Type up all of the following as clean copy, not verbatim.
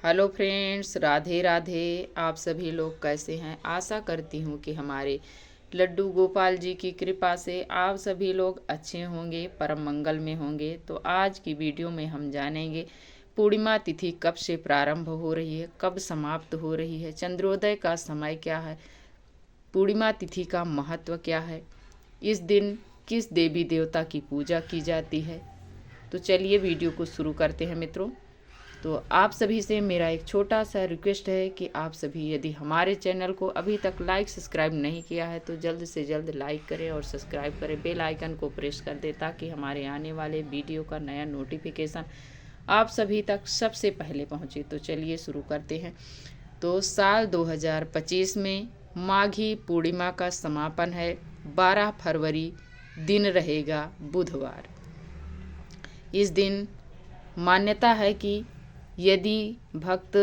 Hello friends, Radhe Radhe. आप सभी लोग कैसे हैं? आशा करती हूँ कि हमारे लड्डू गोपाल जी की कृपा से आप सभी लोग अच्छे होंगे, परम मंगल में होंगे। तो आज की वीडियो में हम जानेंगे पूर्णिमा तिथि कब से प्रारंभ हो रही है, कब समाप्त हो रही है, चंद्रोदय का समय क्या है, पूर्णिमा तिथि का महत्व क्या है, इस दिन किस देवी देवता की पूजा की जाती है। तो चलिए वीडियो को शुरू करते हैं मित्रों। तो आप सभी से मेरा एक छोटा सा रिक्वेस्ट है कि आप सभी यदि हमारे चैनल को अभी तक लाइक सब्सक्राइब नहीं किया है तो जल्द से जल्द लाइक करें और सब्सक्राइब करें, बेल आइकन को प्रेस कर दें ताकि हमारे आने वाले वीडियो का नया नोटिफिकेशन आप सभी तक सबसे पहले पहुंचे। तो चलिए शुरू करते हैं। तो साल 2025 में माघी पूर्णिमा का समापन है। 12 फरवरी दिन रहेगा बुधवार। इस दिन मान्यता है कि यदि भक्त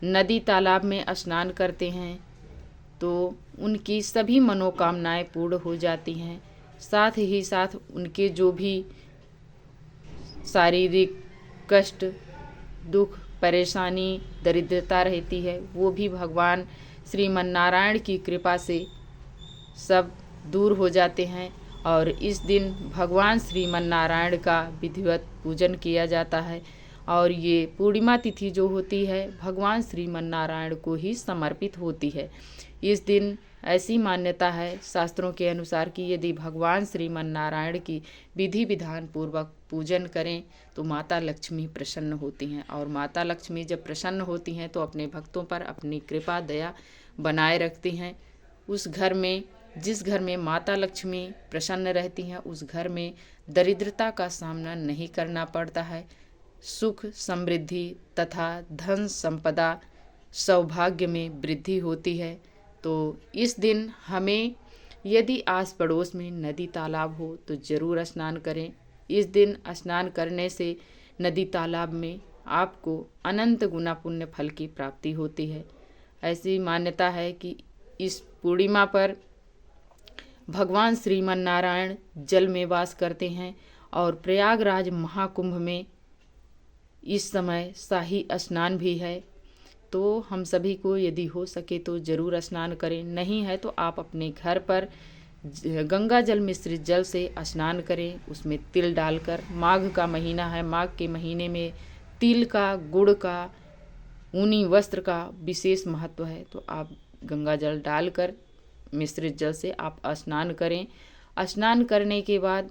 नदी तालाब में स्नान करते हैं तो उनकी सभी मनोकामनाएं पूर्ण हो जाती हैं। साथ ही साथ उनके जो भी शारीरिक कष्ट, दुख, परेशानी, दरिद्रता रहती है वो भी भगवान श्रीमन्नारायण की कृपा से सब दूर हो जाते हैं। और इस दिन भगवान श्रीमन्नारायण का विधिवत पूजन किया जाता है। और ये पूर्णिमा तिथि जो होती है भगवान श्रीमन्नारायण को ही समर्पित होती है। इस दिन ऐसी मान्यता है शास्त्रों के अनुसार कि यदि भगवान श्रीमन्नारायण की विधि विधान पूर्वक पूजन करें तो माता लक्ष्मी प्रसन्न होती हैं। और माता लक्ष्मी जब प्रसन्न होती हैं तो अपने भक्तों पर अपनी कृपा दया बनाए रखती हैं। उस घर में, जिस घर में माता लक्ष्मी प्रसन्न रहती हैं, उस घर में दरिद्रता का सामना नहीं करना पड़ता है। सुख, समृद्धि तथा धन संपदा, सौभाग्य में वृद्धि होती है। तो इस दिन हमें यदि आस पड़ोस में नदी तालाब हो तो ज़रूर स्नान करें। इस दिन स्नान करने से नदी तालाब में आपको अनंत गुना पुण्य फल की प्राप्ति होती है। ऐसी मान्यता है कि इस पूर्णिमा पर भगवान श्रीमन्नारायण जल में वास करते हैं। और प्रयागराज महाकुंभ में इस समय शाही स्नान भी है। तो हम सभी को यदि हो सके तो ज़रूर स्नान करें, नहीं है तो आप अपने घर पर गंगा जल मिश्रित जल से स्नान करें, उसमें तिल डालकर। माघ का महीना है, माघ के महीने में तिल का, गुड़ का, ऊनी वस्त्र का विशेष महत्व है। तो आप गंगा जल डालकर मिश्रित जल से आप स्नान करें। स्नान करने के बाद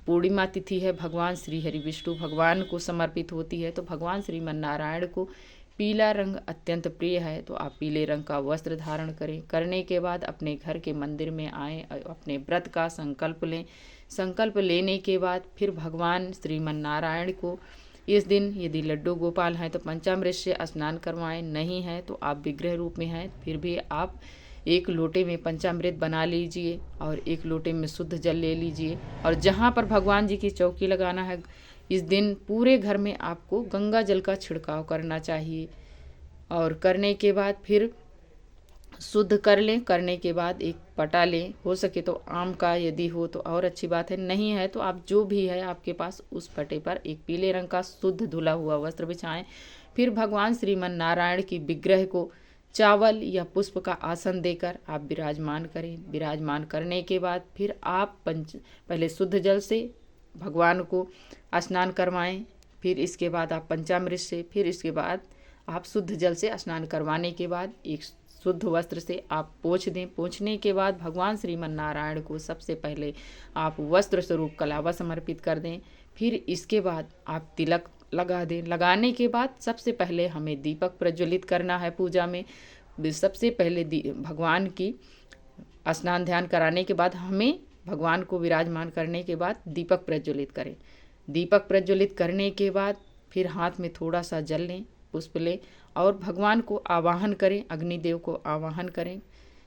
पूर्णिमा तिथि है, भगवान श्री हरि विष्णु भगवान को समर्पित होती है। तो भगवान श्रीमन्नारायण को पीला रंग अत्यंत प्रिय है, तो आप पीले रंग का वस्त्र धारण करें। करने के बाद अपने घर के मंदिर में आएँ, अपने व्रत का संकल्प लें। संकल्प लेने के बाद फिर भगवान श्रीमन्नारायण को इस दिन यदि लड्डू गोपाल हैं तो पंचामृत से स्नान करवाएं, नहीं है तो आप विग्रह रूप में हैं फिर भी आप एक लोटे में पंचामृत बना लीजिए और एक लोटे में शुद्ध जल ले लीजिए। और जहाँ पर भगवान जी की चौकी लगाना है इस दिन पूरे घर में आपको गंगा जल का छिड़काव करना चाहिए। और करने के बाद फिर शुद्ध कर लें। करने के बाद एक पटा लें, हो सके तो आम का यदि हो तो और अच्छी बात है, नहीं है तो आप जो भी है आपके पास उस पटे पर एक पीले रंग का शुद्ध धुला हुआ वस्त्र बिछाएं। फिर भगवान श्रीमन्नारायण की विग्रह को चावल या पुष्प का आसन देकर आप विराजमान करें। विराजमान करने के बाद फिर आप पहले शुद्ध जल से भगवान को स्नान करवाएं, फिर इसके बाद आप पंचामृत से, फिर इसके बाद आप शुद्ध जल से स्नान करवाने के बाद एक शुद्ध वस्त्र से आप पोंछ दें। पोंछने के बाद भगवान श्रीमन्नारायण को सबसे पहले आप वस्त्र स्वरूप कलावा समर्पित कर दें। फिर इसके बाद आप तिलक लगा दें। लगाने के बाद सबसे पहले हमें दीपक प्रज्वलित करना है। पूजा में सबसे पहले भगवान की स्नान ध्यान कराने के बाद हमें भगवान को विराजमान करने के बाद दीपक प्रज्वलित करें। दीपक प्रज्वलित करने के बाद फिर हाथ में थोड़ा सा जल लें, पुष्प लें और भगवान को आवाहन करें, अग्निदेव को आवाहन करें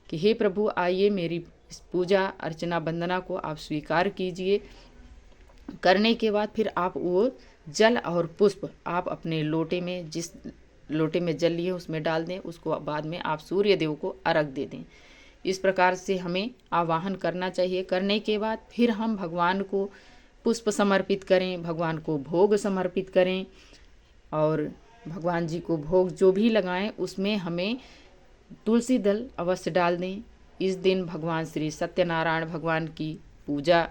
कि हे प्रभु आइए मेरी इस पूजा अर्चना वंदना को आप स्वीकार कीजिए। करने के बाद फिर आप वो जल और पुष्प आप अपने लोटे में, जिस लोटे में जल लिए उसमें डाल दें। उसको बाद में आप सूर्य देव को अर्घ दे दें। इस प्रकार से हमें आवाहन करना चाहिए। करने के बाद फिर हम भगवान को पुष्प समर्पित करें, भगवान को भोग समर्पित करें और भगवान जी को भोग जो भी लगाएं उसमें हमें तुलसी दल अवश्य डाल दें। इस दिन भगवान श्री सत्यनारायण भगवान की पूजा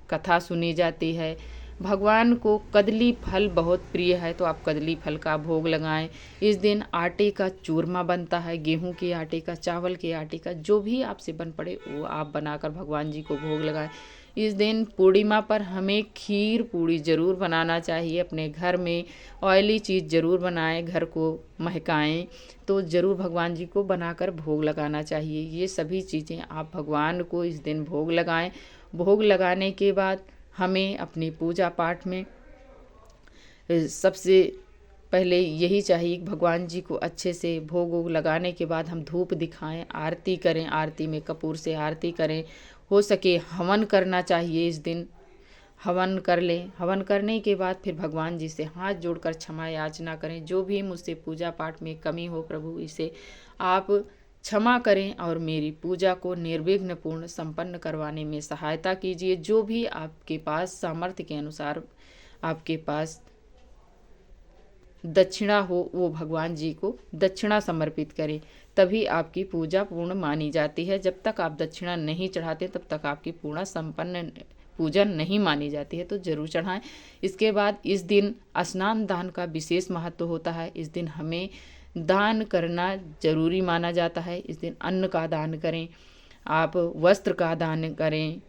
कथा सुनी जाती है। भगवान को कदली फल बहुत प्रिय है, तो आप कदली फल का भोग लगाएं। इस दिन आटे का चूरमा बनता है, गेहूं के आटे का, चावल के आटे का, जो भी आपसे बन पड़े वो आप बनाकर भगवान जी को भोग लगाएं। इस दिन पूर्णिमा पर हमें खीर पूड़ी ज़रूर बनाना चाहिए। अपने घर में ऑयली चीज़ ज़रूर बनाएं, घर को महकाएं, तो ज़रूर भगवान जी को बनाकर भोग लगाना चाहिए। ये सभी चीज़ें आप भगवान को इस दिन भोग लगाएं। भोग लगाने के बाद हमें अपनी पूजा पाठ में सबसे पहले यही चाहिए कि भगवान जी को अच्छे से भोग वोग लगाने के बाद हम धूप दिखाएं, आरती करें, आरती में कपूर से आरती करें। हो सके हवन करना चाहिए, इस दिन हवन कर लें। हवन करने के बाद फिर भगवान जी से हाथ जोड़कर क्षमा याचना करें। जो भी मुझसे पूजा पाठ में कमी हो प्रभु, इसे आप क्षमा करें और मेरी पूजा को निर्विघ्न पूर्ण संपन्न करवाने में सहायता कीजिए। जो भी आपके पास सामर्थ्य के अनुसार आपके पास दक्षिणा हो वो भगवान जी को दक्षिणा समर्पित करें, तभी आपकी पूजा पूर्ण मानी जाती है। जब तक आप दक्षिणा नहीं चढ़ाते तब तक आपकी पूर्ण संपन्न पूजा नहीं मानी जाती है, तो जरूर चढ़ाएं। इसके बाद इस दिन स्नान दान का विशेष महत्व होता है। इस दिन हमें दान करना जरूरी माना जाता है। इस दिन अन्न का दान करें, आप वस्त्र का दान करें,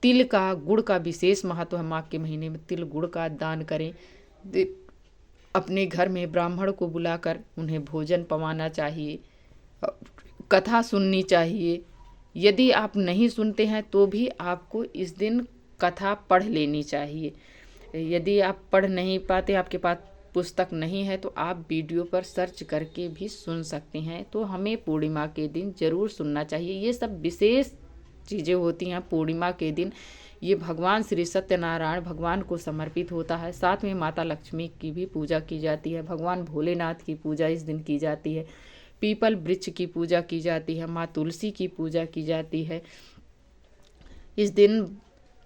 तिल का गुड़ का विशेष महत्व है। माघ के महीने में तिल गुड़ का दान करें। अपने घर में ब्राह्मण को बुलाकर उन्हें भोजन पवाना चाहिए, कथा सुननी चाहिए। यदि आप नहीं सुनते हैं तो भी आपको इस दिन कथा पढ़ लेनी चाहिए। यदि आप पढ़ नहीं पाते, आपके पास पुस्तक नहीं है, तो आप वीडियो पर सर्च करके भी सुन सकते हैं। तो हमें पूर्णिमा के दिन ज़रूर सुनना चाहिए। ये सब विशेष चीज़ें होती हैं पूर्णिमा के दिन। ये भगवान श्री सत्यनारायण भगवान को समर्पित होता है। साथ में माता लक्ष्मी की भी पूजा की जाती है। भगवान भोलेनाथ की पूजा इस दिन की जाती है। पीपल वृक्ष की पूजा की जाती है। माँ तुलसी की पूजा की जाती है। इस दिन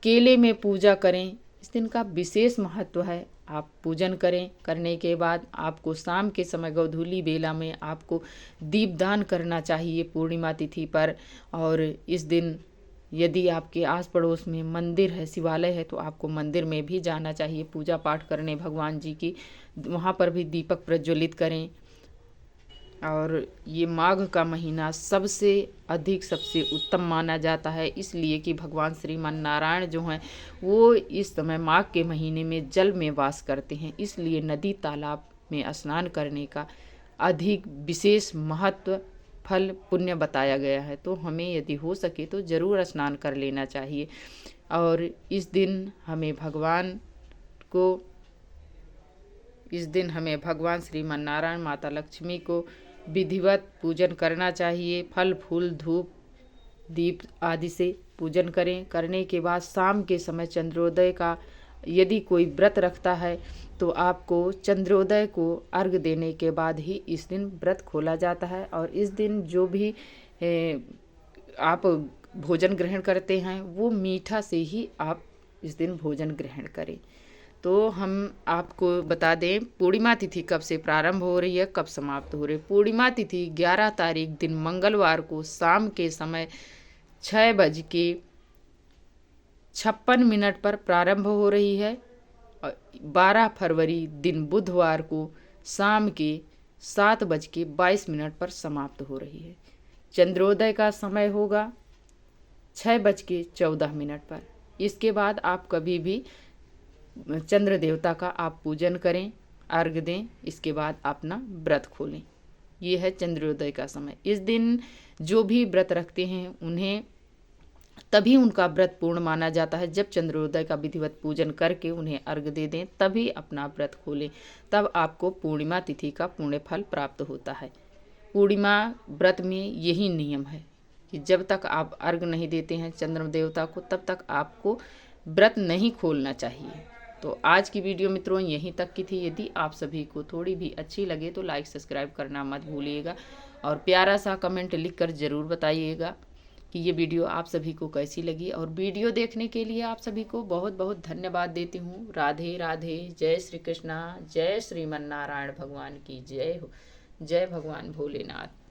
केले में पूजा करें। इस दिन का विशेष महत्व है। आप पूजन करें। करने के बाद आपको शाम के समय गोधूली बेला में आपको दीपदान करना चाहिए पूर्णिमा तिथि पर। और इस दिन यदि आपके आस पड़ोस में मंदिर है, शिवालय है, तो आपको मंदिर में भी जाना चाहिए पूजा पाठ करने भगवान जी की। वहाँ पर भी दीपक प्रज्वलित करें। और ये माघ का महीना सबसे अधिक सबसे उत्तम माना जाता है, इसलिए कि भगवान श्रीमान नारायण जो हैं वो इस समय माघ के महीने में जल में वास करते हैं। इसलिए नदी तालाब में स्नान करने का अधिक विशेष महत्व फल पुण्य बताया गया है। तो हमें यदि हो सके तो ज़रूर स्नान कर लेना चाहिए। और इस दिन हमें भगवान श्रीमान नारायण माता लक्ष्मी को विधिवत पूजन करना चाहिए। फल फूल धूप दीप आदि से पूजन करें। करने के बाद शाम के समय चंद्रोदय का यदि कोई व्रत रखता है तो आपको चंद्रोदय को अर्घ देने के बाद ही इस दिन व्रत खोला जाता है। और इस दिन जो भी आप भोजन ग्रहण करते हैं वो मीठा से ही आप इस दिन भोजन ग्रहण करें। तो हम आपको बता दें पूर्णिमा तिथि कब से प्रारंभ हो रही है, कब समाप्त हो रही है। पूर्णिमा तिथि 11 तारीख दिन मंगलवार को शाम के समय 6:56 पर प्रारंभ हो रही है। 12 फरवरी दिन बुधवार को शाम के 7:22 पर समाप्त हो रही है। चंद्रोदय का समय होगा 6:14 पर। इसके बाद आप कभी भी चंद्र देवता का आप पूजन करें, अर्घ दें, इसके बाद अपना व्रत खोलें। ये है चंद्रोदय का समय। इस दिन जो भी व्रत रखते हैं उन्हें तभी उनका व्रत पूर्ण माना जाता है जब चंद्रोदय का विधिवत पूजन करके उन्हें अर्घ दे दें, तभी अपना व्रत खोलें। तब आपको पूर्णिमा तिथि का पुण्य फल प्राप्त होता है। पूर्णिमा व्रत में यही नियम है कि जब तक आप अर्घ नहीं देते हैं चंद्र देवता को तब तक आपको व्रत नहीं खोलना चाहिए। तो आज की वीडियो मित्रों यहीं तक की थी। यदि आप सभी को थोड़ी भी अच्छी लगे तो लाइक सब्सक्राइब करना मत भूलिएगा और प्यारा सा कमेंट लिखकर ज़रूर बताइएगा। कि ये वीडियो आप सभी को कैसी लगी, और वीडियो देखने के लिए आप सभी को बहुत बहुत धन्यवाद देती हूँ। राधे राधे। जय श्री कृष्णा। जय श्रीमन नारायण भगवान की जय हो। जय भगवान भोलेनाथ।